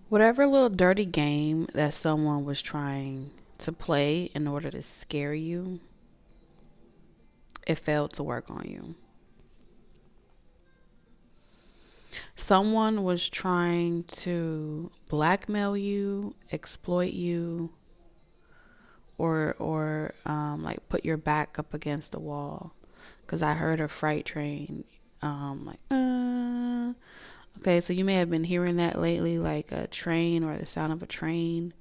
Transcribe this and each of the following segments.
Whatever little dirty game that someone was trying to play in order to scare you, it failed to work on you. Someone was trying to blackmail you, exploit you, or like put your back up against the wall. Cause I heard a freight train, like okay, so you may have been hearing that lately, like a train or the sound of a train,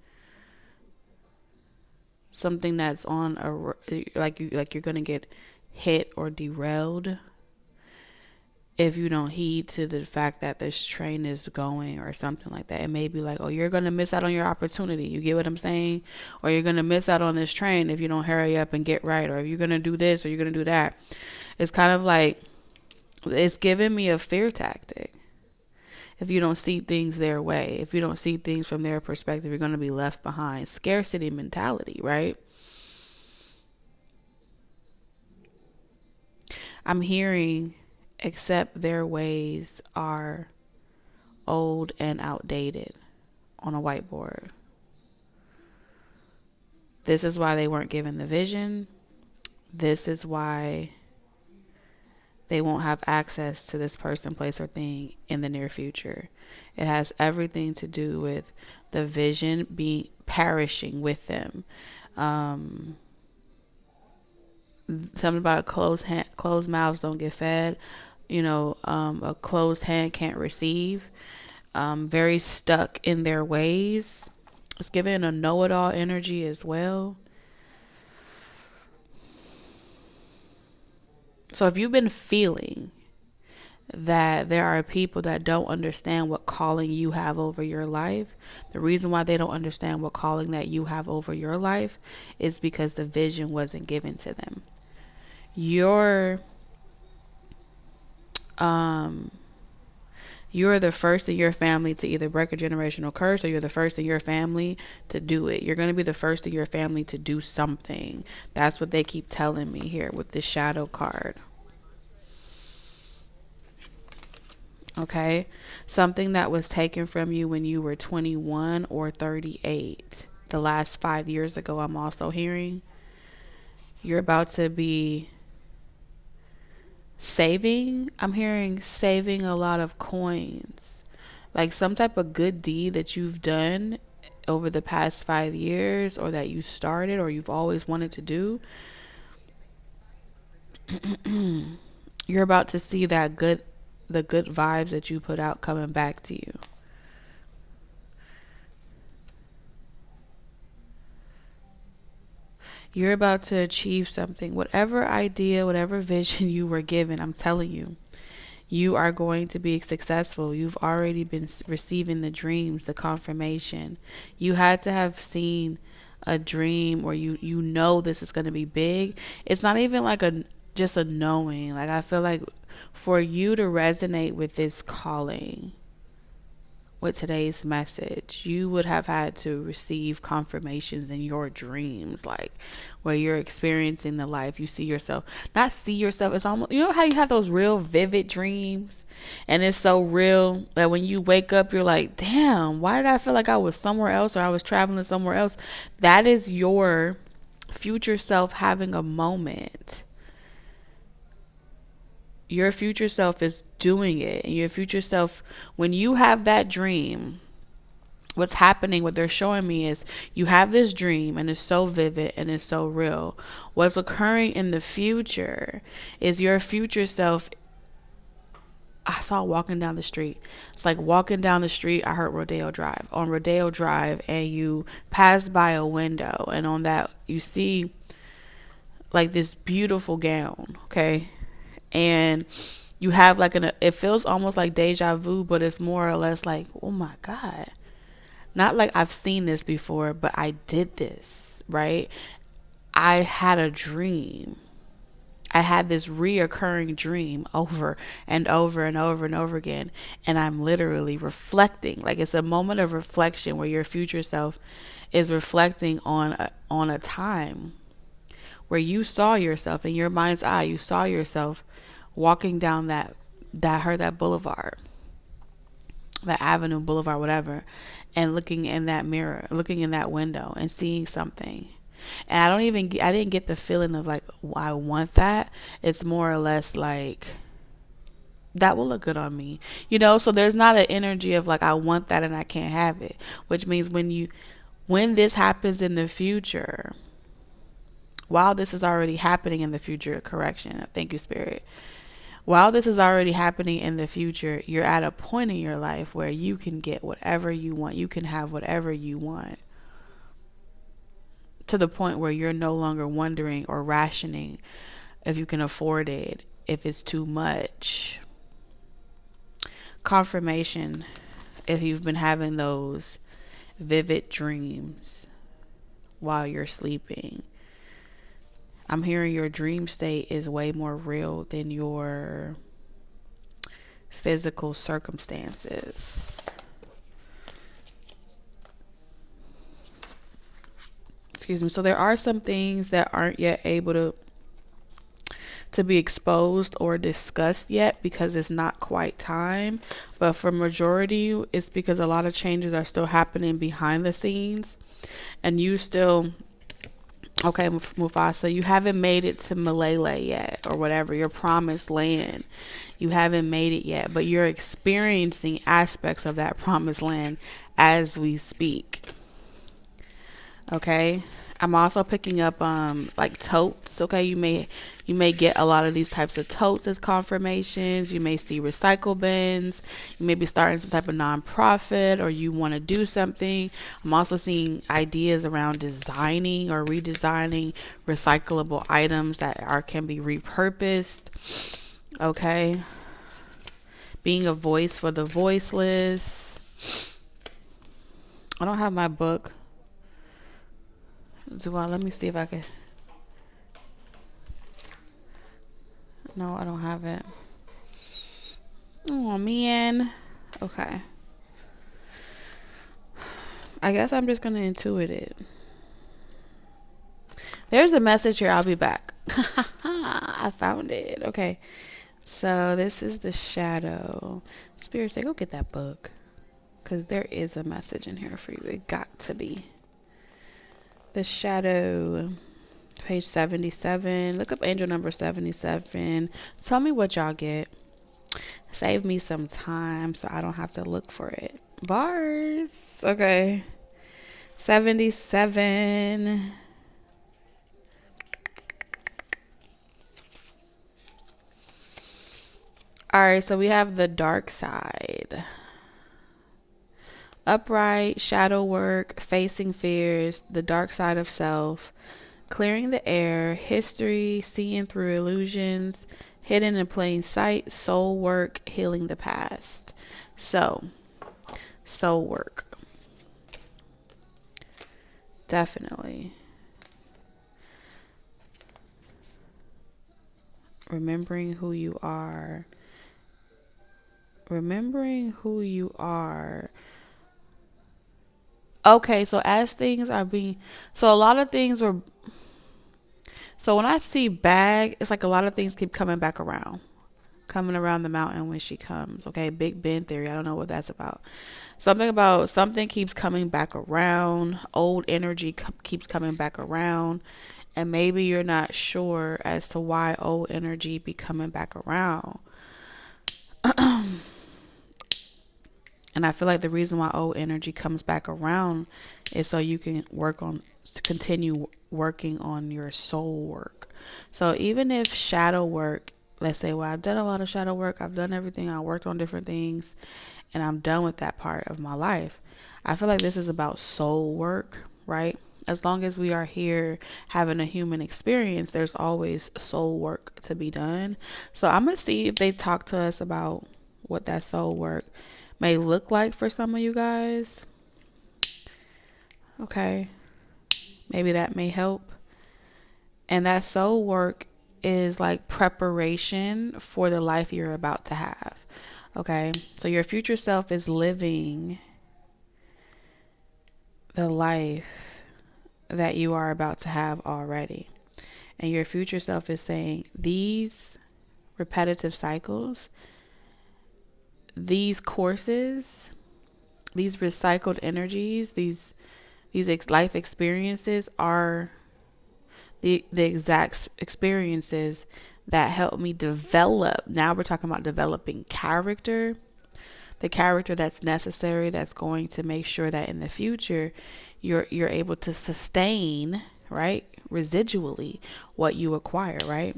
something that's on like you're gonna get hit or derailed if you don't heed to the fact that this train is going or something like that. It may be like, oh, you're going to miss out on your opportunity. You get what I'm saying? Or you're going to miss out on this train if you don't hurry up and get right. Or you're going to do this or you're going to do that. It's kind of like, it's giving me a fear tactic. If you don't see things their way, if you don't see things from their perspective, you're going to be left behind. Scarcity mentality, right? I'm hearing, except their ways are old and outdated on a whiteboard. This is why they weren't given the vision. This is why they won't have access to this person, place, or thing in the near future. It has everything to do with the vision being perishing with them. Something about a closed mouths don't get fed. A closed hand can't receive. Very stuck in their ways. It's giving a know-it-all energy as well. So if you've been feeling that there are people that don't understand what calling you have over your life, the reason why they don't understand what calling that you have over your life is because the vision wasn't given to them. You're you're the first in your family to either break a generational curse, or you're the first in your family to do it. You're going to be the first in your family to do something. That's what they keep telling me here with this shadow card. Okay? Something that was taken from you when you were 21 or 38. The last 5 years ago, I'm also hearing. You're about to be saving. I'm hearing saving a lot of coins. Like some type of good deed that you've done over the past 5 years, or that you started or you've always wanted to do. You're about to see the good vibes that you put out coming back to you. You're about to achieve something. Whatever idea, whatever vision you were given, I'm telling you, you are going to be successful. You've already been receiving the dreams, the confirmation. You had to have seen a dream, or you know this is going to be big. It's not even like a just a knowing. Like I feel like for you to resonate with this calling, with today's message, you would have had to receive confirmations in your dreams, like where you're experiencing the life you see yourself. Not see yourself, it's almost, you know how you have those real vivid dreams, and it's so real that when you wake up, you're like, damn, why did I feel like I was somewhere else, or I was traveling somewhere else? That is your future self having a moment. Your future self is doing it. And your future self, when you have that dream, what's happening, what they're showing me is you have this dream and it's so vivid and it's so real. What's occurring in the future is your future self. I saw walking down the street. It's like walking down the street. I heard Rodeo Drive. On Rodeo Drive, and you pass by a window, and on that, you see like this beautiful gown, okay? And you have like it feels almost like deja vu, but it's more or less like, oh my God. Not like I've seen this before, but I did this, right? I had a dream. I had this reoccurring dream over and over and over and over again. And I'm literally reflecting. Like it's a moment of reflection where your future self is reflecting on a time where you saw yourself in your mind's eye. You saw yourself walking down that boulevard. that avenue, boulevard, whatever, and looking in that mirror, looking in that window and seeing something. And I didn't get the feeling of like, I want that. It's more or less like, that will look good on me, so there's not an energy of like, I want that and I can't have it, which means when this happens in the future, while this is already happening in the future, correction, thank you, Spirit. While this is already happening in the future, you're at a point in your life where you can get whatever you want. You can have whatever you want, to the point where you're no longer wondering or rationing if you can afford it, if it's too much. Confirmation, if you've been having those vivid dreams while you're sleeping. I'm hearing your dream state is way more real than your physical circumstances. Excuse me. So there are some things that aren't yet able to be exposed or discussed yet because it's not quite time. But for majority, it's because a lot of changes are still happening behind the scenes, and you still, okay, Mufasa, you haven't made it to Malele yet, or whatever, your promised land. You haven't made it yet, but you're experiencing aspects of that promised land as we speak. Okay. I'm also picking up like totes. Okay, you may get a lot of these types of totes as confirmations. You may see recycle bins. You may be starting some type of nonprofit, or you want to do something. I'm also seeing ideas around designing or redesigning recyclable items that can be repurposed. Okay, being a voice for the voiceless. I don't have my book. Let me see if I can. No, I don't have it. Oh, man. Okay. I guess I'm just going to intuit it. There's a message here. I'll be back. I found it. Okay. So this is the shadow. Spirit say, go get that book. Because there is a message in here for you. It got to be. The shadow, page 77. Look up angel number 77. Tell me what y'all get. Save me some time so I don't have to look for it. Bars. Okay. 77. All right, so we have the dark side. Upright, shadow work, facing fears, the dark side of self, clearing the air, history, seeing through illusions, hidden in plain sight, soul work, healing the past. So, soul work. Definitely. Remembering who you are. Remembering who you are. Okay, so as things are being, so a lot of things were, so when I see bag, it's like a lot of things keep coming back around, coming around the mountain when she comes. Okay, Big Ben theory. I don't know what that's about. Something keeps coming back around. Old energy keeps coming back around. And maybe you're not sure as to why old energy be coming back around. And I feel like the reason why old energy comes back around is so you can continue working on your soul work. So even if shadow work, let's say, well, I've done a lot of shadow work, I've done everything, I worked on different things, and I'm done with that part of my life. I feel like this is about soul work, right? As long as we are here having a human experience, there's always soul work to be done. So I'm going to see if they talk to us about what that soul work may look like for some of you guys. Okay. Maybe that may help. And that soul work is like preparation for the life you're about to have. Okay. So your future self is living the life that you are about to have already. And your future self is saying these repetitive cycles, these courses, these recycled energies, these life experiences are the exact experiences that help me develop. Now we're talking about developing character, the character that's necessary, that's going to make sure that in the future you're able to sustain, right, residually what you acquire, right?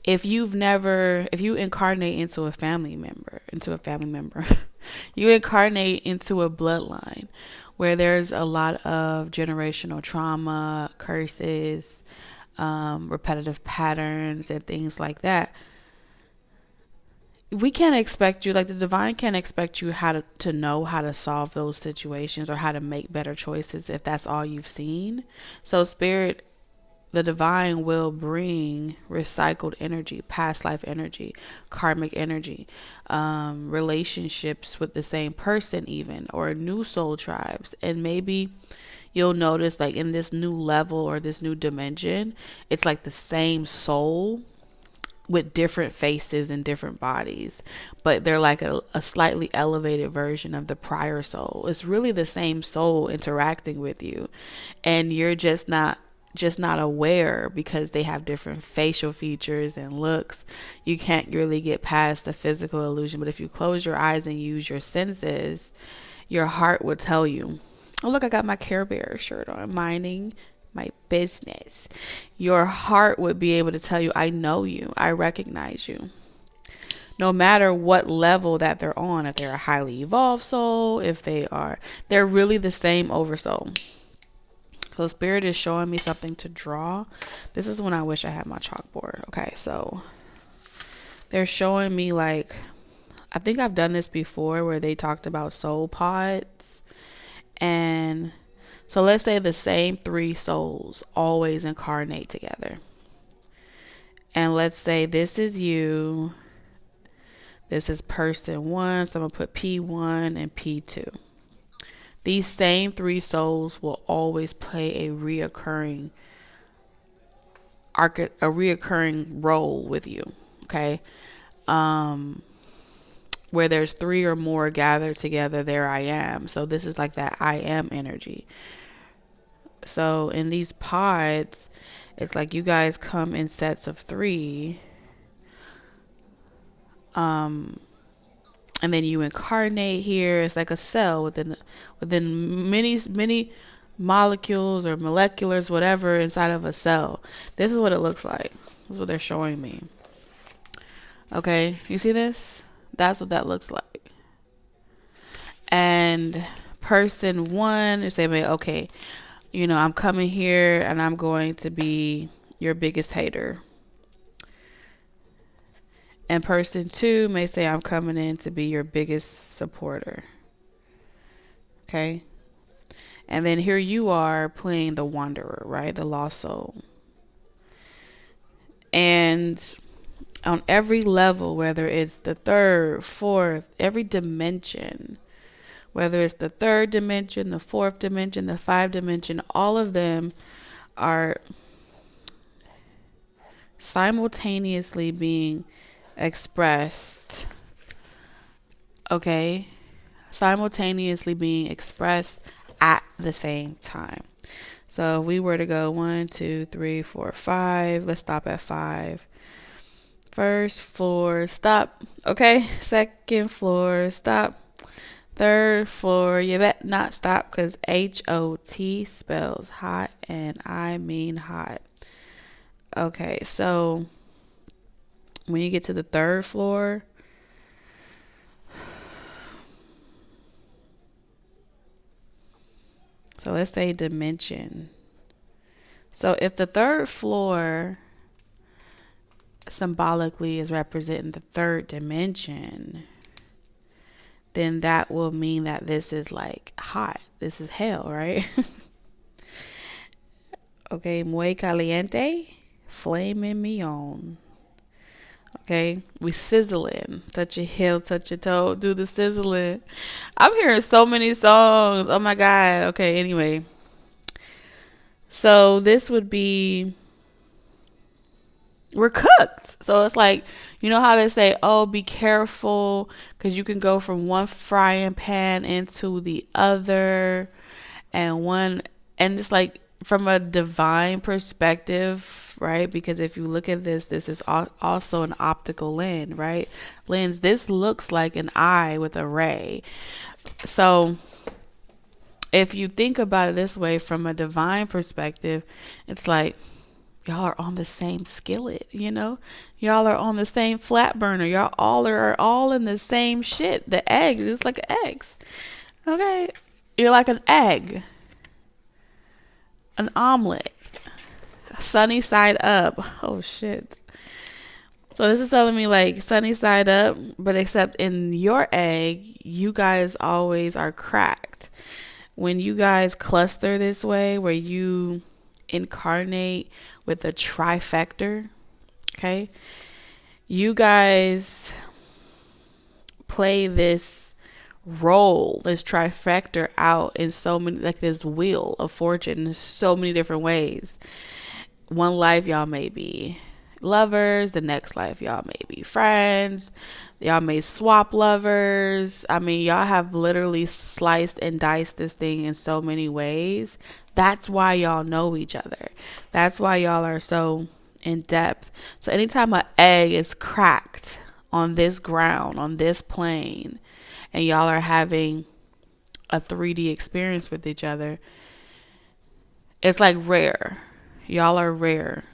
If you incarnate into a family member, you incarnate into a bloodline where there's a lot of generational trauma, curses, repetitive patterns, and things like that. We can't expect you, like the divine can't expect you to know how to solve those situations or how to make better choices if that's all you've seen. So spirit, the divine will bring recycled energy, past life energy, karmic energy, relationships with the same person even, or new soul tribes. And maybe you'll notice like in this new level or this new dimension, it's like the same soul with different faces and different bodies, but they're like a slightly elevated version of the prior soul. It's really the same soul interacting with you, and you're just not aware because they have different facial features and looks. You can't really get past the physical illusion, but if you close your eyes and use your senses, your heart will tell you, oh look, I got my Care Bear shirt on, minding my business. Your heart would be able to tell you, I know you, I recognize you, no matter what level that they're on. If they're a highly evolved soul, if they're really the same oversoul. So spirit is showing me something to draw. This is when I wish I had my chalkboard. Okay, so they're showing me, like, I think I've done this before where they talked about soul pods. And so let's say the same 3 souls always incarnate together. And let's say this is you. This is person 1. So I'm going to put P1 and P2. These same 3 souls will always play a reoccurring role with you. Okay. Where there's 3 or more gathered together, there I am. So this is like that I am energy. So in these pods, it's like you guys come in sets of 3. And then you incarnate here. It's like a cell within many molecules or moleculars, whatever, inside of a cell. This is what it looks like. This is what they're showing me. Okay, you see this? That's what that looks like. And person 1 is saying, okay, I'm coming here and I'm going to be your biggest hater. And person 2 may say, I'm coming in to be your biggest supporter. Okay. And then here you are playing the wanderer, right? The lost soul. And on every level, whether it's the 3rd, 4th, every dimension, whether it's the 3rd dimension, the 4th dimension, the 5th dimension, all of them are simultaneously being expressed. Okay? Simultaneously being expressed at the same time. So if we were to go 1, 2, 3, 4, 5, let's stop at 5. 1st floor, stop. Okay? 2nd floor, stop. 3rd floor, you bet not stop, because HOT spells hot, and I mean hot. Okay, so when you get to the 3rd floor, so let's say dimension. So if the 3rd floor symbolically is representing the 3rd dimension, then that will mean that this is like hot. This is hell, right? Okay, muy caliente, flaming me on. Okay, we sizzling. Touch your heel, touch your toe, do the sizzling. I'm hearing so many songs. Oh my God. Okay, anyway. So this would be we're cooked. So it's like, you know how they say, oh, be careful because you can go from one frying pan into the other, and one, and it's like from a divine perspective, right? Because if you look at this is also an optical lens, right? Lens. This looks like an eye with a ray. So if you think about it this way from a divine perspective, it's like y'all are on the same skillet, you know? Y'all are on the same flat burner. Y'all all in the same shit. The eggs, it's like eggs. Okay? You're like an egg, an omelet, sunny side up. Oh shit. So this is telling me like sunny side up, but except in your egg, you guys always are cracked. When you guys cluster this way, where you incarnate with a trifecta, okay, you guys play this role, this trifecta out in so many, like this wheel of fortune in so many different ways. One life y'all may be lovers, the next life y'all may be friends, y'all may swap lovers. I mean, y'all have literally sliced and diced this thing in so many ways. That's why y'all know each other. That's why y'all are so in depth. So anytime an egg is cracked on this ground, on this plane, and y'all are having a 3D experience with each other, it's like rare. Y'all are rare.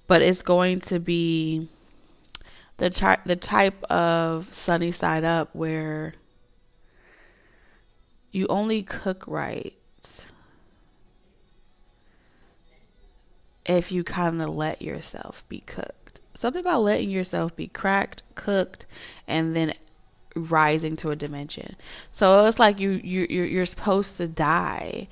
But it's going to be the type of sunny side up where you only cook right if you kind of let yourself be cooked. Something about letting yourself be cracked, cooked, and then rising to a dimension. So it's like you're supposed to die.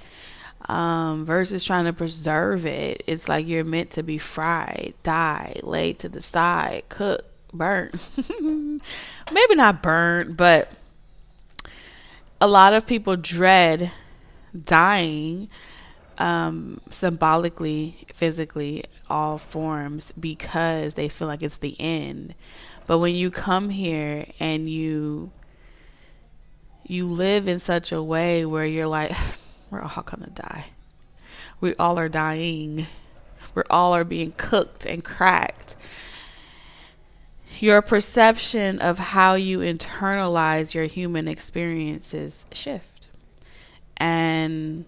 Versus trying to preserve it. It's like you're meant to be fried, die, laid to the side, cooked, burnt. Maybe not burnt, but a lot of people dread dying, symbolically, physically, all forms, because they feel like it's the end. But when you come here and you live in such a way where you're like, we're all gonna die. We all are dying. We all are being cooked and cracked. Your perception of how you internalize your human experiences shift. And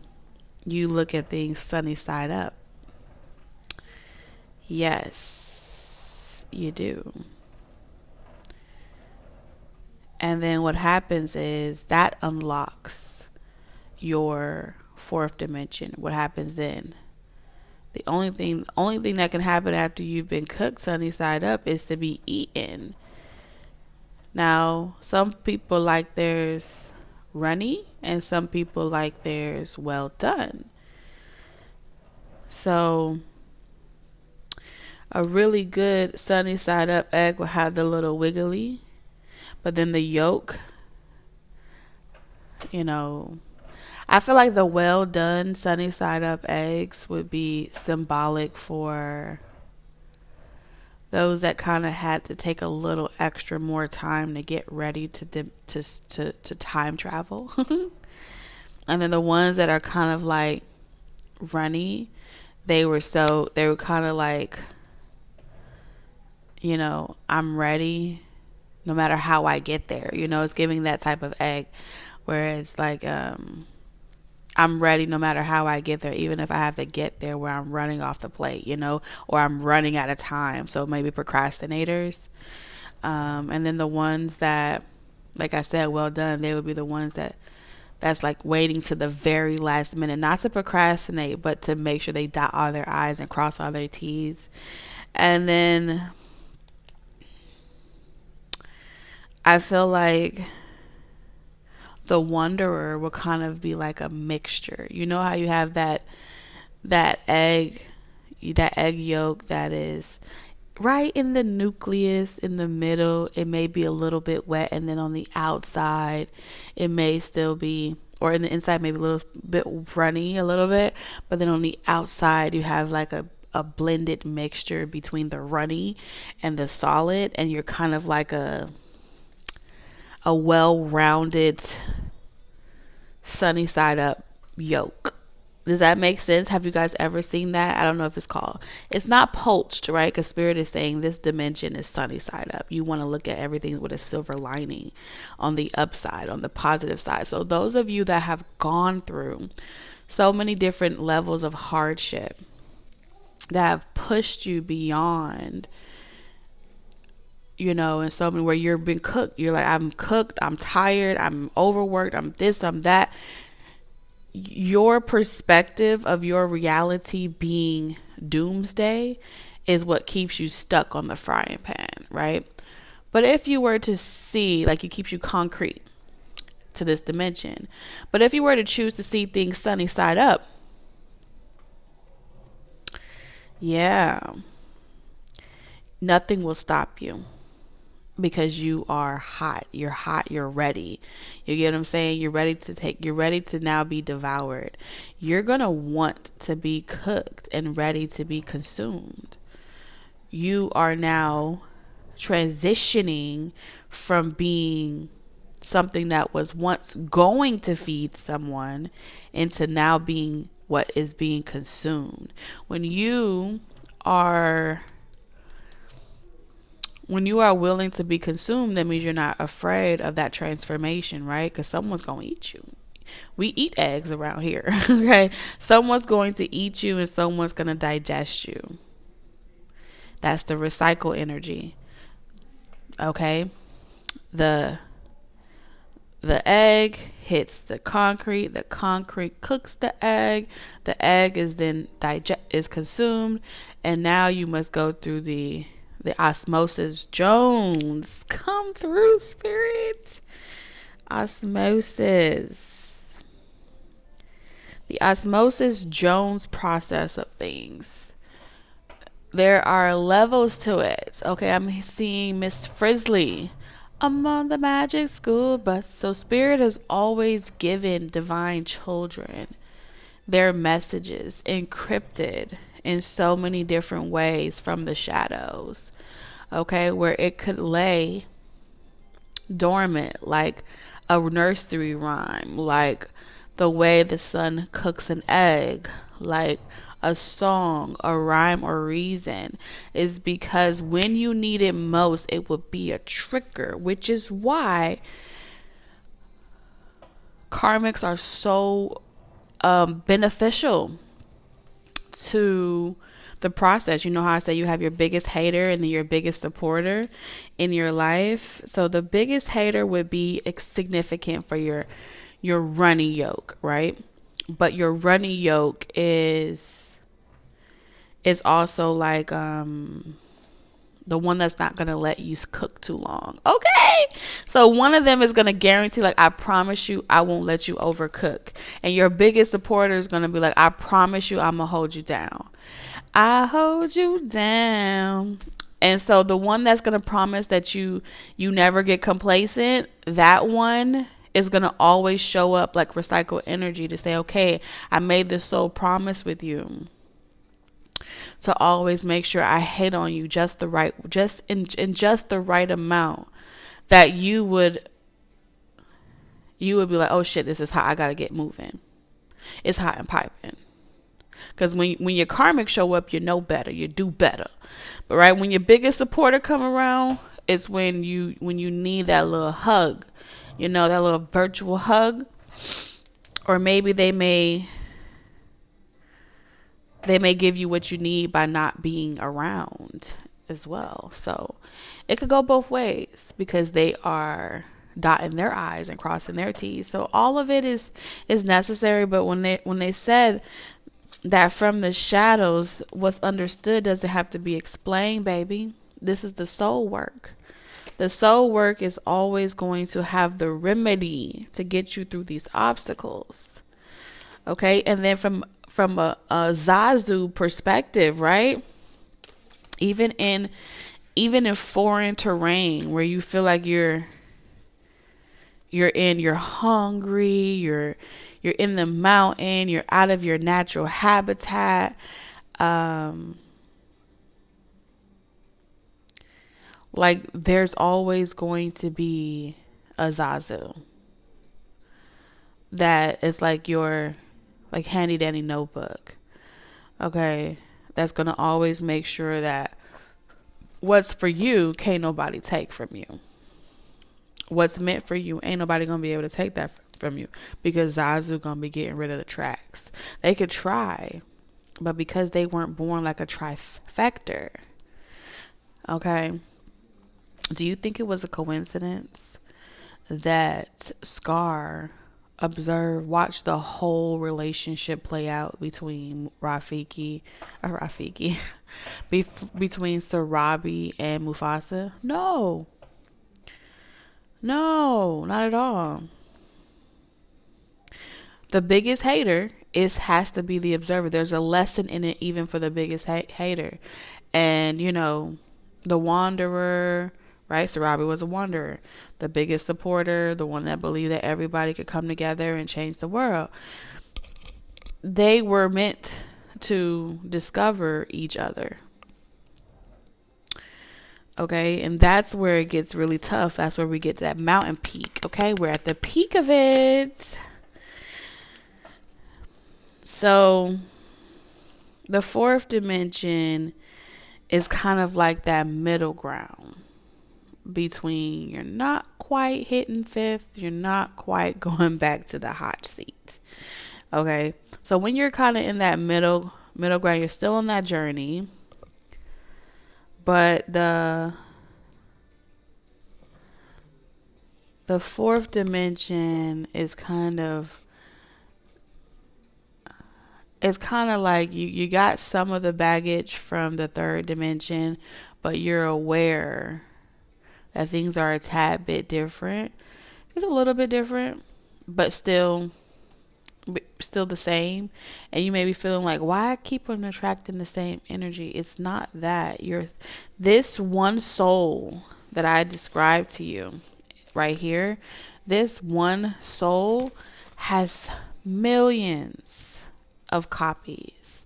you look at things sunny side up. Yes, you do. And then what happens is that unlocks your fourth dimension. What happens then? The only thing that can happen after you've been cooked sunny side up is to be eaten. Now, some people like theirs runny, and some people like theirs well done. So a really good sunny side up egg will have the little wiggly, but then the yolk, I feel like the well done sunny side up eggs would be symbolic for those that kind of had to take a little extra more time to get ready to time travel. And then the ones that are kind of like runny, they were kind of like, I'm ready no matter how I get there. It's giving that type of egg where it's like, I'm ready no matter how I get there, even if I have to get there where I'm running off the plate, or I'm running out of time. So maybe procrastinators. And then the ones that, like I said, well done, they would be the ones that's like waiting to the very last minute, not to procrastinate, but to make sure they dot all their I's and cross all their T's. And then I feel like the wanderer will kind of be like a mixture. You know how you have that egg yolk that is right in the nucleus, in the middle. It may be a little bit wet, and then on the outside it may still be, or in the inside maybe a little bit runny a little bit, but then on the outside you have like a a blended mixture between the runny and the solid, and you're kind of like a well-rounded sunny side up yolk. Does that make sense? Have you guys ever seen that? I don't know if it's not poached, right? Because Spirit is saying this dimension is sunny side up. You want to look at everything with a silver lining on the upside, on the positive side. So those of you that have gone through so many different levels of hardship that have pushed you beyond, and so many where you've been cooked. You're like, I'm cooked, I'm tired, I'm overworked, I'm this, I'm that. Your perspective of your reality being doomsday is what keeps you stuck on the frying pan, right? But if you were to see, like, it keeps you concrete to this dimension. But if you were to choose to see things sunny side up, yeah, nothing will stop you. Because you are hot, you're ready. You get what I'm saying? You're ready to now be devoured. You're gonna want to be cooked and ready to be consumed. You are now transitioning from being something that was once going to feed someone into now being what is being consumed. When you are willing to be consumed, that means you're not afraid of that transformation, right? Because someone's going to eat you. We eat eggs around here, okay? Someone's going to eat you and someone's going to digest you. That's the recycle energy, okay? The egg hits the concrete cooks the egg is then is consumed, and now you must go through the osmosis Jones. Come through, Spirit. Osmosis. The osmosis Jones process of things. There are levels to it. Okay, I'm seeing Miss Frizzly. I'm on the magic school bus. So Spirit has always given divine children their messages encrypted in so many different ways from the shadows. Okay, where it could lay dormant like a nursery rhyme, like the way the sun cooks an egg, like a song, a rhyme or reason, is because when you need it most, it would be a trigger, which is why karmics are so beneficial to the process. You know how I say you have your biggest hater and then your biggest supporter in your life? So the biggest hater would be significant for your runny yolk, right? But your runny yolk is also like the one that's not going to let you cook too long. Okay. So one of them is going to guarantee, like, I promise you, I won't let you overcook. And your biggest supporter is going to be like, I promise you, I'm going to hold you down. I hold you down. And so the one that's going to promise that you never get complacent, that one is going to always show up like recycled energy to say, okay, I made this soul promise with you to always make sure I hit on you just the right, just in just the right amount that you would be like, oh shit, this is hot, I gotta get moving. It's hot and piping. Because when your karmic show up, you know better, you do better. But right when your biggest supporter come around, it's when you need that little hug, that little virtual hug, or maybe they may give you what you need by not being around as well. So it could go both ways because they are dotting their I's and crossing their T's. So all of it is necessary. But when they said that from the shadows, what's understood doesn't have to be explained, baby. This is the soul work. The soul work is always going to have the remedy to get you through these obstacles. Okay, and then from a Zazu perspective, right? Even in foreign terrain where you feel like you're hungry, you're in the mountain, you're out of your natural habitat, Like there's always going to be a Zazu that is like your like handy dandy notebook. Okay. That's gonna always make sure that what's for you can't nobody take from you. What's meant for you ain't nobody gonna be able to take that from you, because Zazu gonna be getting rid of the tracks. They could try, but because they weren't born like a trifecta, okay. Do you think it was a coincidence that Scar watched the whole relationship play out between between Sarabi and Mufasa? No, no, not at all. The biggest hater has to be the observer. There's a lesson in it even for the biggest hater. And the wanderer, right? Sarabi was a wanderer. The biggest supporter, the one that believed that everybody could come together and change the world. They were meant to discover each other. Okay, and that's where it gets really tough. That's where we get to that mountain peak. Okay, we're at the peak of it. So the fourth dimension is kind of like that middle ground between you're not quite hitting fifth, you're not quite going back to the hot seat. Okay, so when you're kind of in that middle ground, you're still on that journey, but the fourth dimension is kind of, it's kind of like you got some of the baggage from the third dimension, but you're aware that things are a tad bit different. It's a little bit different, but still the same. And you may be feeling like, why I keep on attracting the same energy? It's not that. You're this one soul that I described to you right here. This one soul has millions of copies,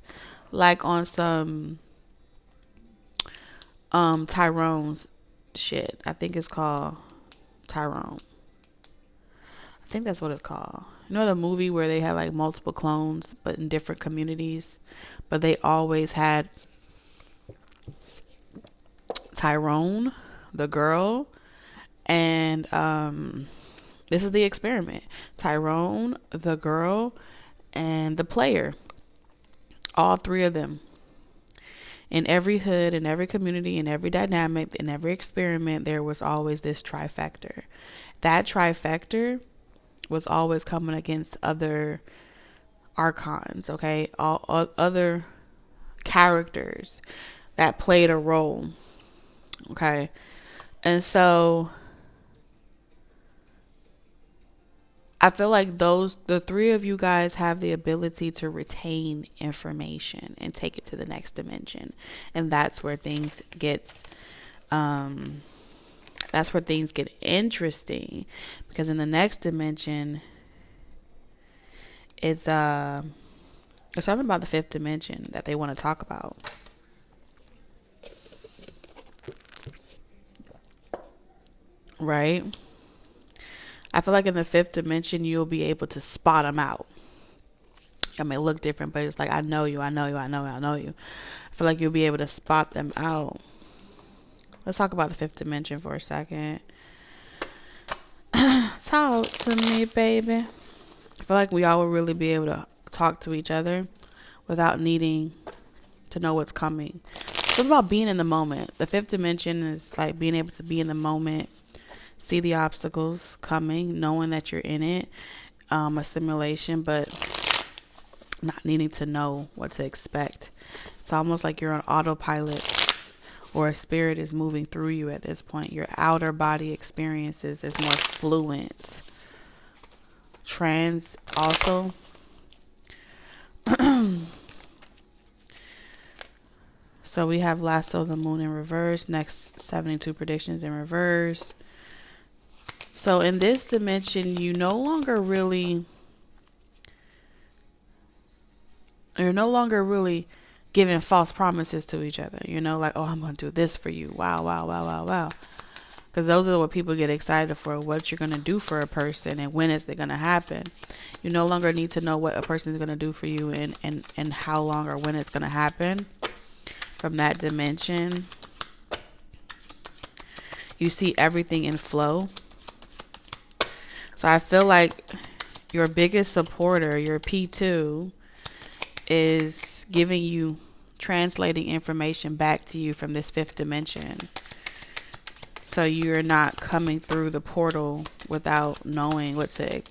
like on some Tyrone's shit. I think it's called Tyrone. I think that's what it's called. You know the movie where they had like multiple clones but in different communities, but they always had Tyrone, the girl, and this is the experiment. Tyrone, the girl, and the player. All three of them. In every hood, in every community, in every dynamic, in every experiment, there was always this trifecta. That trifecta was always coming against other archons, okay? All other characters that played a role, okay? And so I feel like the three of you guys have the ability to retain information and take it to the next dimension. And that's where things get interesting, because in the next dimension, there's something about the fifth dimension that they want to talk about. Right? I feel like in the fifth dimension, you'll be able to spot them out. I may look different, but it's like, I know you. I feel like you'll be able to spot them out. Let's talk about the fifth dimension for a second. Talk to me, baby. I feel like we all will really be able to talk to each other without needing to know what's coming. It's about being in the moment. The fifth dimension is like being able to be in the moment, see the obstacles coming, knowing that you're in it, a simulation, but not needing to know what to expect. It's almost like you're on autopilot, or a spirit is moving through you at this point. Your outer body experiences is more fluent. Trans also. So we have Lasso of the Moon in reverse, next 72 predictions in reverse. So in this dimension, you're no longer really giving false promises to each other, like, oh, I'm going to do this for you. Wow, wow, wow, wow, wow. Because those are what people get excited for, what you're going to do for a person and when is it going to happen. You no longer need to know what a person is going to do for you and how long or when it's going to happen. From that dimension, you see everything in flow. So I feel like your biggest supporter, your P2, is giving you, translating information back to you from this fifth dimension. So you're not coming through the portal without knowing what to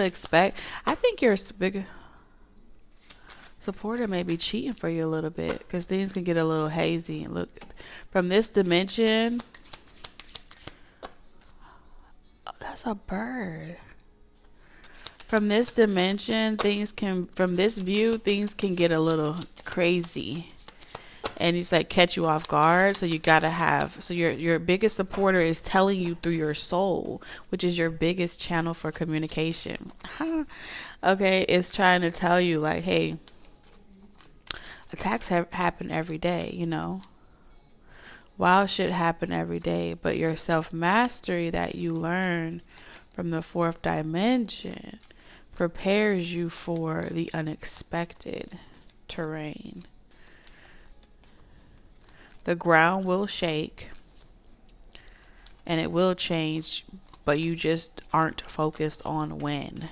expect. I think your big supporter may be cheating for you a little bit, because things can get a little hazy. And look, from this dimension, oh, that's a bird. From this dimension, from this view, things can get a little crazy. And it's like catch you off guard. So you gotta your biggest supporter is telling you through your soul, which is your biggest channel for communication. Okay, it's trying to tell you like, hey, attacks happen every day, Wild shit happen every day, but your self-mastery that you learn from the fourth dimension prepares you for the unexpected terrain. The ground will shake and it will change, but you just aren't focused on when.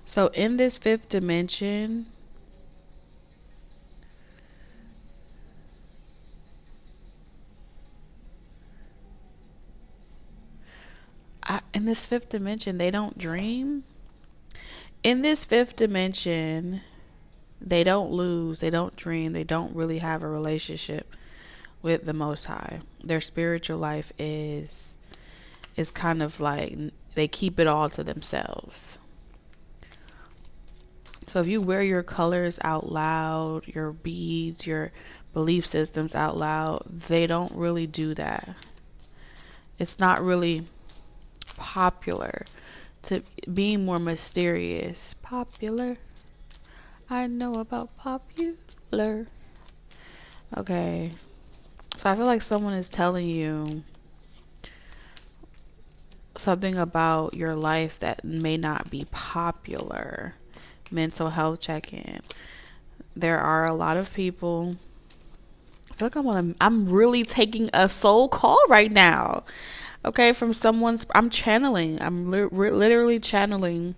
So in this fifth dimension, they don't dream. In this fifth dimension, they don't lose, they don't dream, they don't really have a relationship with the Most High. Their spiritual life is kind of like they keep it all to themselves. So if you wear your colors out loud, your beads, your belief systems out loud, they don't really do that. It's not really popular to being more mysterious. Popular. I know about popular. Okay. So I feel like someone is telling you something about your life that may not be popular. Mental health check-in. There are a lot of people. I feel like I'm really taking a soul call right now. Okay, from someone's, I'm literally channeling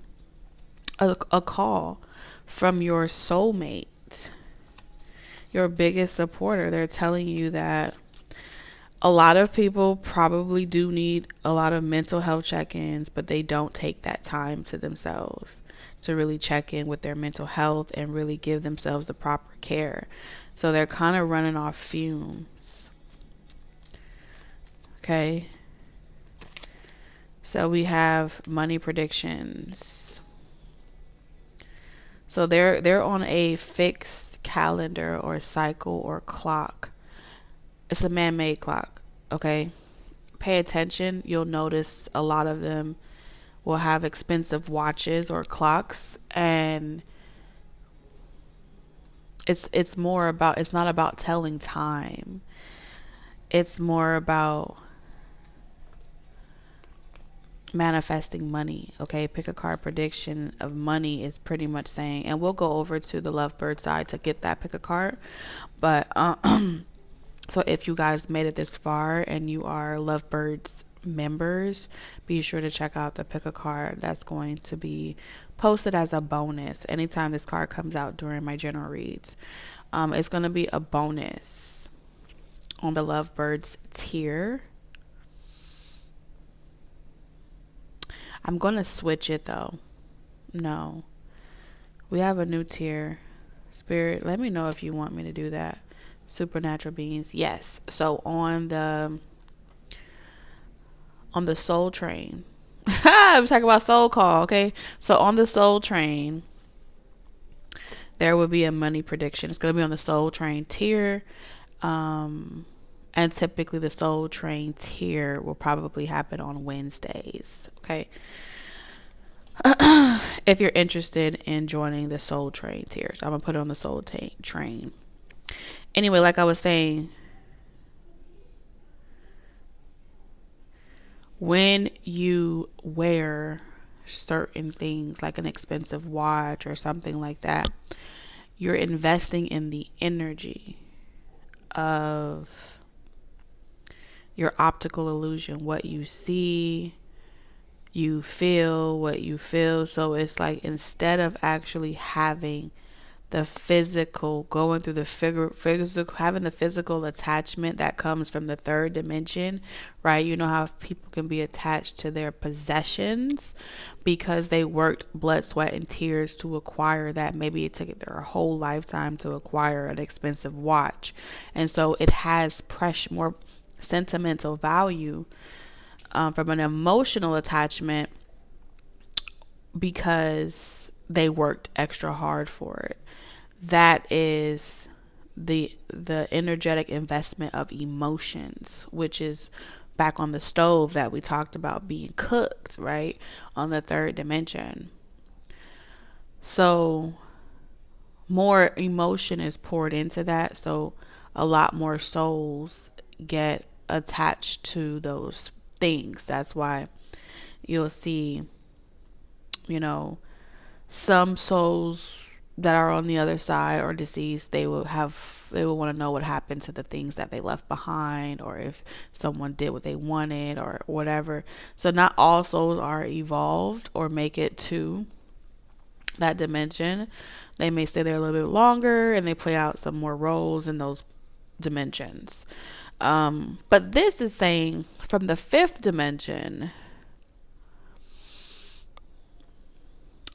a call from your soulmate, your biggest supporter. They're telling you that a lot of people probably do need a lot of mental health check-ins, but they don't take that time to themselves to really check in with their mental health and really give themselves the proper care. So they're kind of running off fumes. Okay. So we have money predictions. So they're on a fixed calendar or cycle or clock. It's a man-made clock, okay? Pay attention. You'll notice a lot of them will have expensive watches or clocks, and it's not about telling time. It's more about manifesting money. Okay, pick a card prediction of money is pretty much saying, and we'll go over to the lovebird side to get that pick a card, but so if you guys made it this far and you are lovebirds members, be sure to check out the pick a card that's going to be posted as a bonus anytime this card comes out during my general reads. It's going to be a bonus on the lovebirds tier. I'm going to switch it though. No. We have a new tier. Spirit, let me know if you want me to do that. Supernatural beings. Yes. So on the soul train. I'm talking about soul call, okay? So on the soul train, there will be a money prediction. It's going to be on the soul train tier. And And typically the Soul Train tier will probably happen on Wednesdays. Okay. If you're interested in joining the Soul Train tier. So I'm going to put it on the Soul Train. Anyway, like I was saying, when you wear certain things like an expensive watch or something like that, you're investing in the energy of your optical illusion, what you see, you feel what you feel. So it's like, instead of actually having the physical, going through the physical, having the physical attachment that comes from the third dimension, right? You know how people can be attached to their possessions because they worked blood, sweat, and tears to acquire that. Maybe it took their whole lifetime to acquire an expensive watch, and so it has more sentimental value from an emotional attachment because they worked extra hard for it. That is the energetic investment of emotions, which is back on the stove that we talked about being cooked, right, on the third dimension. So more emotion is poured into that, so a lot more souls get attached to those things. That's why you'll see, some souls that are on the other side or deceased, they will want to know what happened to the things that they left behind, or if someone did what they wanted or whatever. So not all souls are evolved or make it to that dimension. They may stay there a little bit longer and they play out some more roles in those dimensions. But this is saying from the fifth dimension,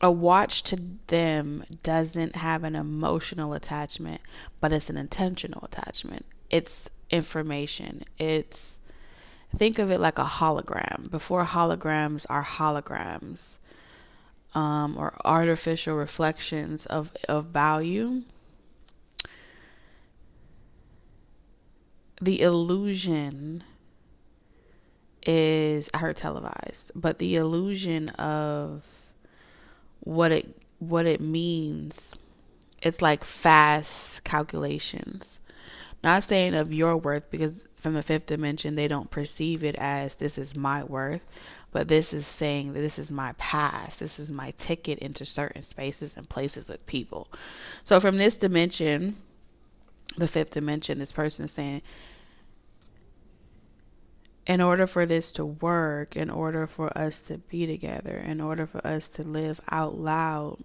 a watch to them doesn't have an emotional attachment, but it's an intentional attachment. It's information. Think of it like a hologram. Before holograms are holograms, or artificial reflections of value, the illusion is, I heard televised, but the illusion of what it means, it's like fast calculations. Not saying of your worth, because from the fifth dimension they don't perceive it as this is my worth, but this is saying that this is my past, this is my ticket into certain spaces and places with people. So from this dimension, the fifth dimension, this person is saying, in order for this to work, in order for us to be together, in order for us to live out loud,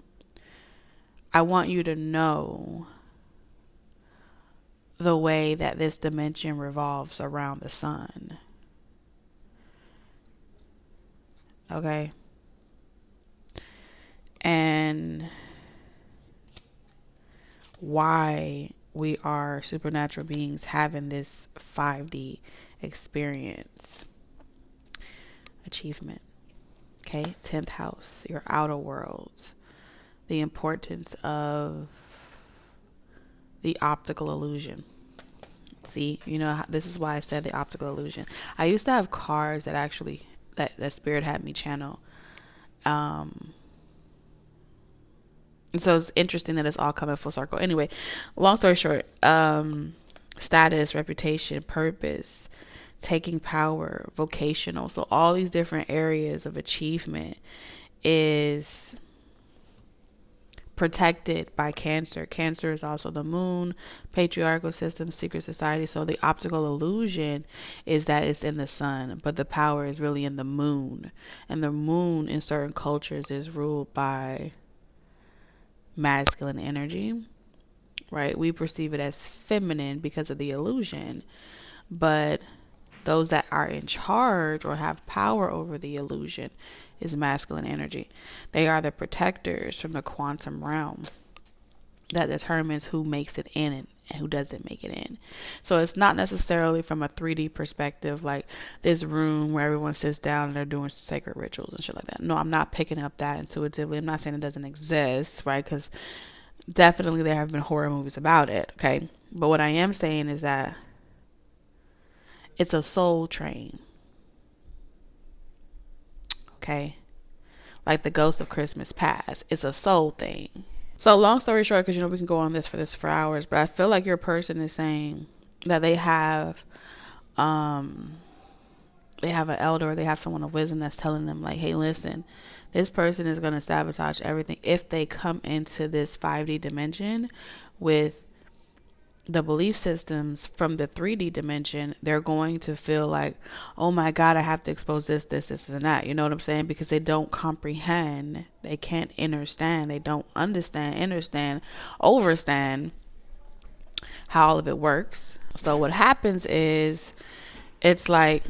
I want you to know the way that this dimension revolves around the sun. Okay? And why we are supernatural beings having this 5D experience. Achievement. Okay, 10th house, your outer world. The importance of the optical illusion. See, this is why I said the optical illusion. I used to have cards that actually that spirit had me channel. And so it's interesting that it's all coming full circle. Anyway, long story short, status, reputation, purpose, taking power, vocational. So all these different areas of achievement is protected by Cancer. Cancer is also the moon, patriarchal system, secret society. So the optical illusion is that it's in the sun, but the power is really in the moon. And the moon in certain cultures is ruled by masculine energy, right? We perceive it as feminine because of the illusion, but those that are in charge or have power over the illusion is masculine energy. They are the protectors from the quantum realm that determines who makes it in and who doesn't make it in. So it's not necessarily from a 3D perspective, like this room where everyone sits down and they're doing sacred rituals and shit like that. No, I'm not picking up that intuitively. I'm not saying it doesn't exist, right? Because definitely there have been horror movies about it, okay? But what I am saying is that It's a soul train. Okay? Like the ghost of Christmas past. It's a soul thing. So long story short, because we can go on this for hours, but I feel like your person is saying that they have an elder or they have someone of wisdom that's telling them like, hey, listen, this person is going to sabotage everything if they come into this 5D dimension with the belief systems from the 3D dimension. They're going to feel like, oh my God, I have to expose this, and that. You know what I'm saying? Because they don't comprehend. They can't understand. They don't understand, how all of it works. So what happens is it's like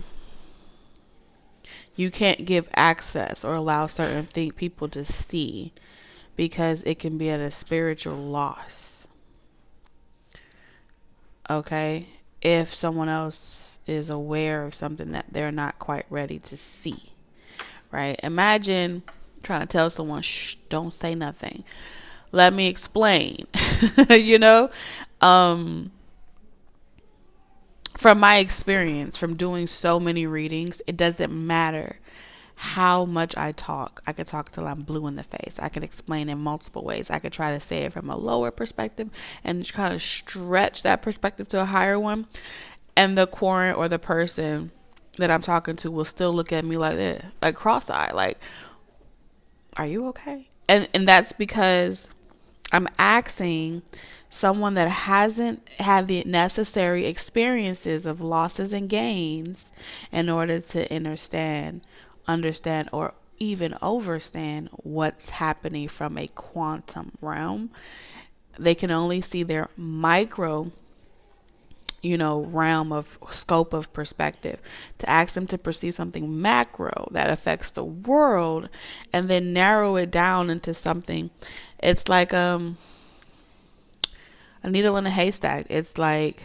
you can't give access or allow certain people to see because it can be at a spiritual loss. Okay? If someone else is aware of something that they're not quite ready to see. Right? Imagine trying to tell someone, shh, don't say nothing. Let me explain. From my experience, from doing so many readings, it doesn't matter how much I talk. I could talk till I'm blue in the face. I could explain in multiple ways. I could try to say it from a lower perspective and kind of stretch that perspective to a higher one. And the querent or the person that I'm talking to will still look at me like this, like cross-eyed, like, are you okay? And that's because I'm asking someone that hasn't had the necessary experiences of losses and gains in order to understand, or even overstand what's happening from a quantum realm. They can only see their micro, realm of scope of perspective. To ask them to perceive something macro that affects the world and then narrow it down into something, it's like a needle in a haystack. It's like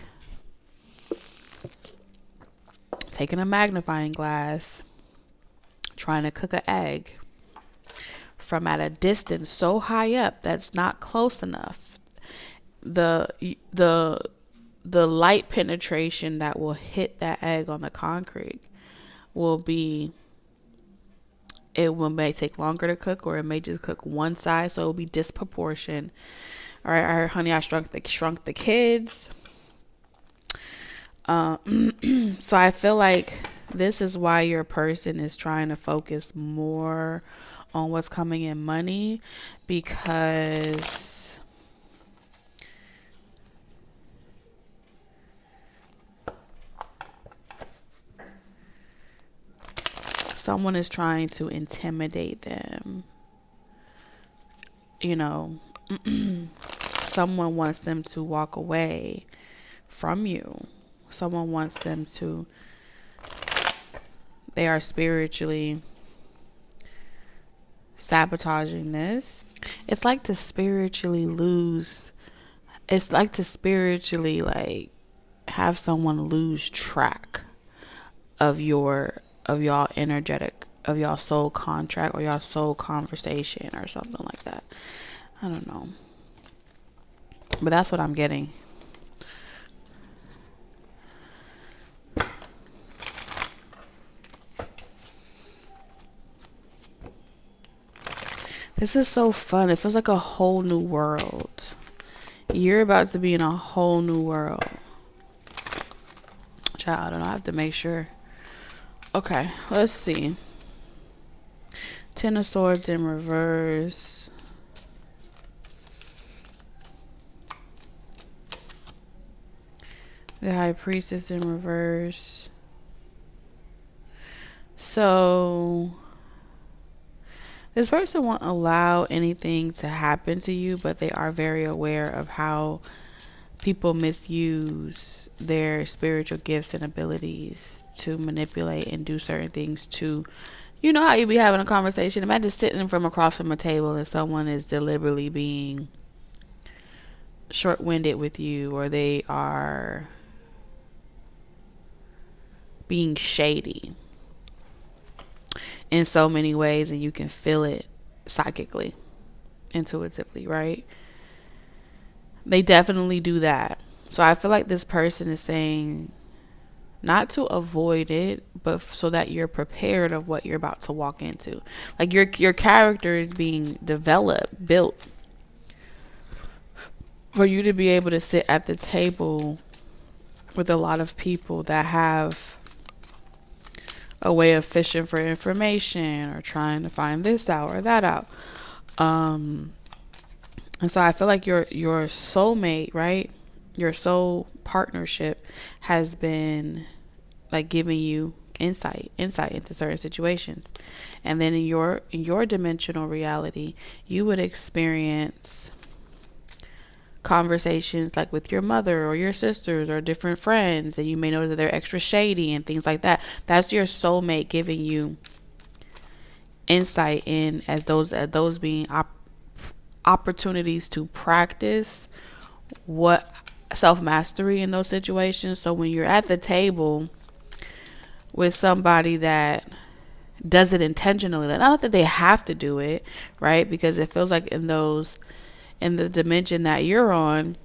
taking a magnifying glass, trying to cook an egg from at a distance so high up that's not close enough. The light penetration that will hit that egg on the concrete may take longer to cook, or it may just cook one side, so it'll be disproportionate. All right, honey, I shrunk the kids. So I feel like this is why your person is trying to focus more on what's coming in money, because someone is trying to intimidate them. Someone wants them to walk away from you. Someone wants them to, they are spiritually sabotaging this. It's like to spiritually have someone lose track of y'all energetic, of y'all soul contract or y'all soul conversation or something like that. I don't know. But that's what I'm getting. This is so fun. It feels like a whole new world. You're about to be in a whole new world. Child, I don't know. I have to make sure. Okay, let's see. Ten of Swords in reverse. The High Priestess in reverse. So this person won't allow anything to happen to you, but they are very aware of how people misuse their spiritual gifts and abilities to manipulate and do certain things to, how you be having a conversation. Imagine sitting from across from a table and someone is deliberately being short-winded with you, or they are being shady in so many ways, and you can feel it psychically, intuitively, right? They definitely do that. So I feel like this person is saying not to avoid it, but so that you're prepared of what you're about to walk into. Like your character is being developed, built for you to be able to sit at the table with a lot of people that have a way of fishing for information or trying to find this out or that out. And so I feel like your soulmate, right? Your soul partnership has been like giving you insight into certain situations. And then in your dimensional reality, you would experience conversations like with your mother or your sisters or different friends, and you may know that they're extra shady and things like that. That's your soulmate giving you insight in as those being opportunities to practice what self-mastery in those situations. So when you're at the table with somebody that does it intentionally, not that they have to do it, right? Because it feels like in the dimension that you're on,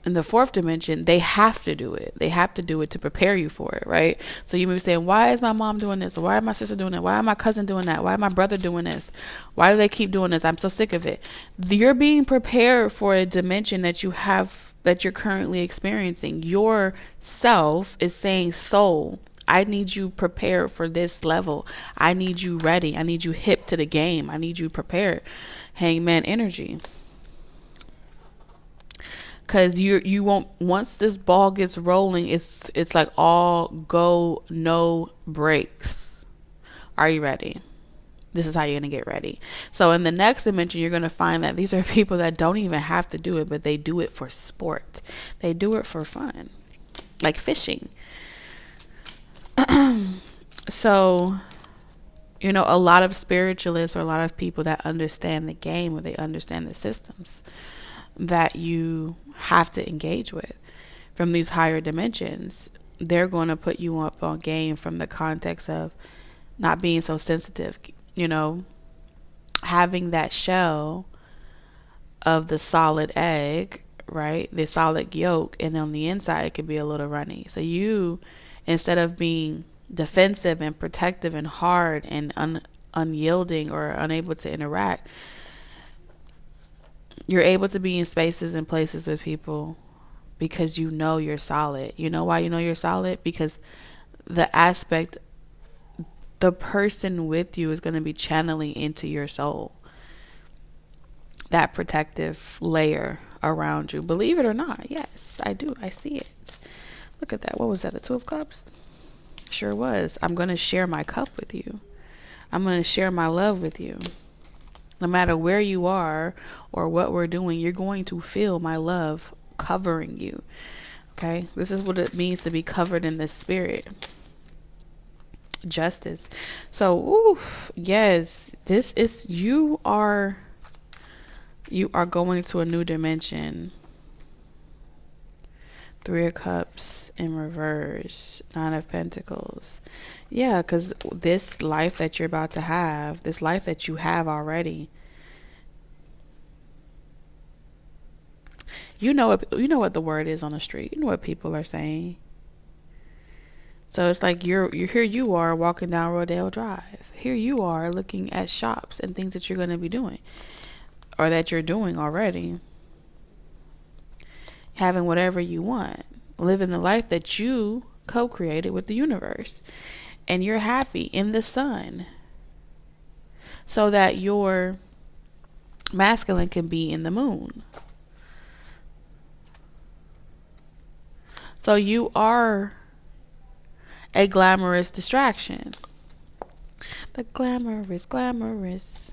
in the fourth dimension, they have to do it. They have to do it to prepare you for it, right? So you may be saying, why is my mom doing this? Or why is my sister doing that? Why is my cousin doing that? Why is my brother doing this? Why do they keep doing this? I'm so sick of it. You're being prepared for a dimension that you're currently experiencing. Your self is saying, soul, I need you prepared for this level. I need you ready. I need you hip to the game. I need you prepared. Hangman energy. Because you won't, once this ball gets rolling, it's like all go, no breaks. Are you ready? This is how you're going to get ready. So in the next dimension, you're going to find that these are people that don't even have to do it, but they do it for sport. They do it for fun, like fishing. So, a lot of spiritualists or a lot of people that understand the game, or they understand the systems that you have to engage with from these higher dimensions, they're going to put you up on game from the context of not being so sensitive, having that shell of the solid egg, right? The solid yolk, and on the inside it could be a little runny. So you, instead of being defensive and protective and hard and unyielding or unable to interact, you're able to be in spaces and places with people because you're solid. You know why you know you're solid? Because the person with you is going to be channeling into your soul that protective layer around you. Believe it or not, yes, I do. I see it. Look at that. What was that? The Two of Cups? Sure was. I'm going to share my cup with you. I'm going to share my love with you. No matter where you are or what we're doing, you're going to feel my love covering you. Okay? This is what it means to be covered in the spirit. Justice. So, yes, this is, you are going to a new dimension. Three of Cups in reverse. Nine of Pentacles. Yeah, because this life that you're about to have, this life that you have already, you know what the word is on the street. You know what people are saying. So it's like you're here. You are walking down Rodale Drive. Here you are looking at shops and things that you're going to be doing, or that you're doing already. Having whatever you want, living the life that you co-created with the universe. And you're happy in the sun, so that your masculine can be in the moon. So you are a glamorous distraction. The glamorous.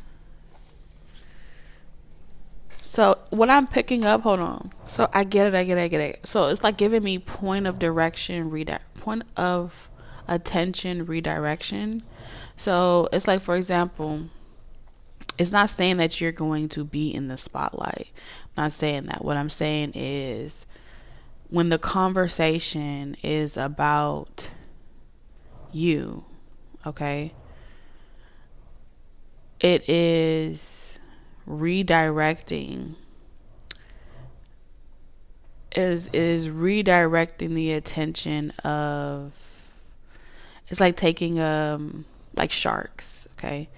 So what I'm picking up, hold on. So I get it. So it's like giving me point of attention redirection. So it's like, for example, it's not saying that you're going to be in the spotlight. I'm not saying that. What I'm saying is, when the conversation is about you, okay, it is redirecting. is redirecting the attention of, it's like taking like sharks, okay?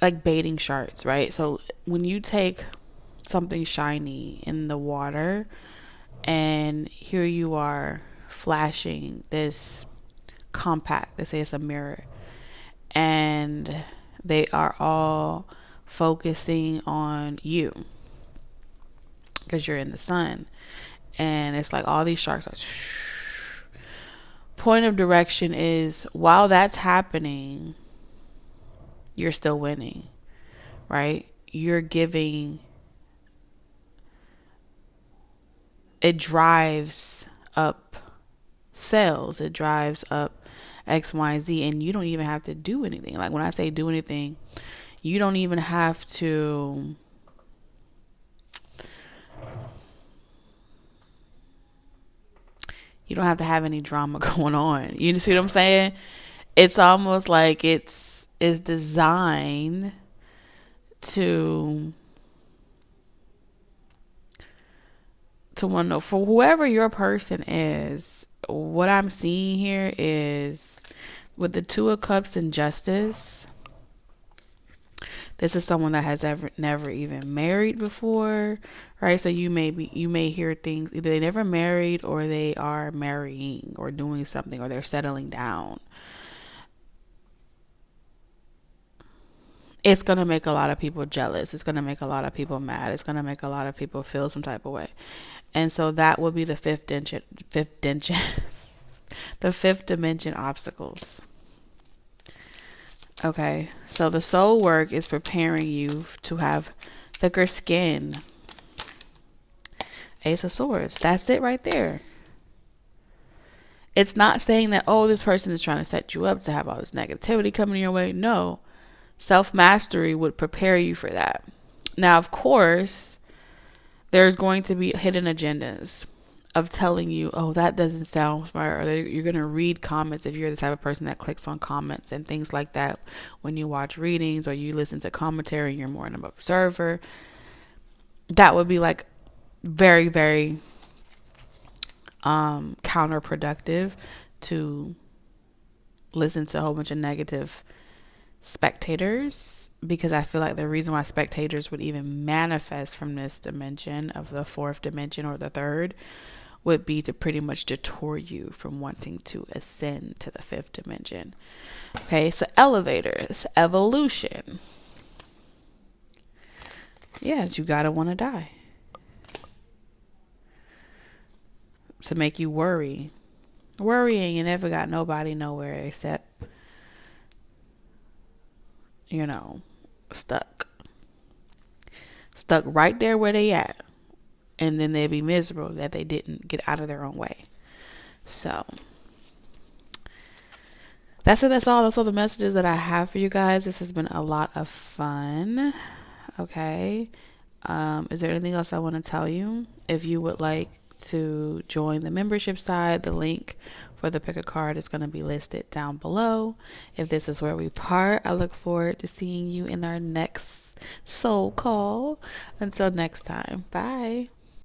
Like baiting sharks, right? So when you take something shiny in the water and here you are flashing this compact, let's say it's a mirror, and they are all focusing on you because you're in the sun, and it's like all these sharks are point of direction is, while that's happening, you're still winning, right? You're giving, it drives up sales, it drives up X, Y, Z, and you don't even have to do anything. Like when I say do anything, you don't even have to have any drama going on. You see what I'm saying? It's almost like it's designed to want to know, for whoever your person is, what I'm seeing here is with the Two of Cups and Justice, this is someone that has never even married before, right? So you may hear things, either they never married or they are marrying or doing something or they're settling down. It's going to make a lot of people jealous. It's going to make a lot of people mad. It's going to make a lot of people feel some type of way. And so that would be the fifth dimension obstacles. Okay, so the soul work is preparing you to have thicker skin. Ace of Swords. That's it right there. It's not saying that, oh, this person is trying to set you up to have all this negativity coming your way. No. Self-mastery would prepare you for that. Now, of course, there's going to be hidden agendas of telling you, oh, that doesn't sound smart, or you're going to read comments if you're the type of person that clicks on comments and things like that when you watch readings or you listen to commentary and you're more an observer. That would be like very, very counterproductive to listen to a whole bunch of negative spectators, because I feel like the reason why spectators would even manifest from this dimension of the fourth dimension or the third would be to pretty much detour you from wanting to ascend to the fifth dimension. Okay, so elevators, evolution. Yes, you gotta want to die to make you worry. Worrying, you never got nobody nowhere except, stuck right there where they at, and then they'd be miserable that they didn't get out of their own way. So that's it. That's all the messages that I have for you guys. This has been a lot of fun. Okay, is there anything else I want to tell you? If you would like to join the membership side, the link for the pick a card is going to be listed down below. If this is where we part, I look forward to seeing you in our next soul call. Until next time, bye.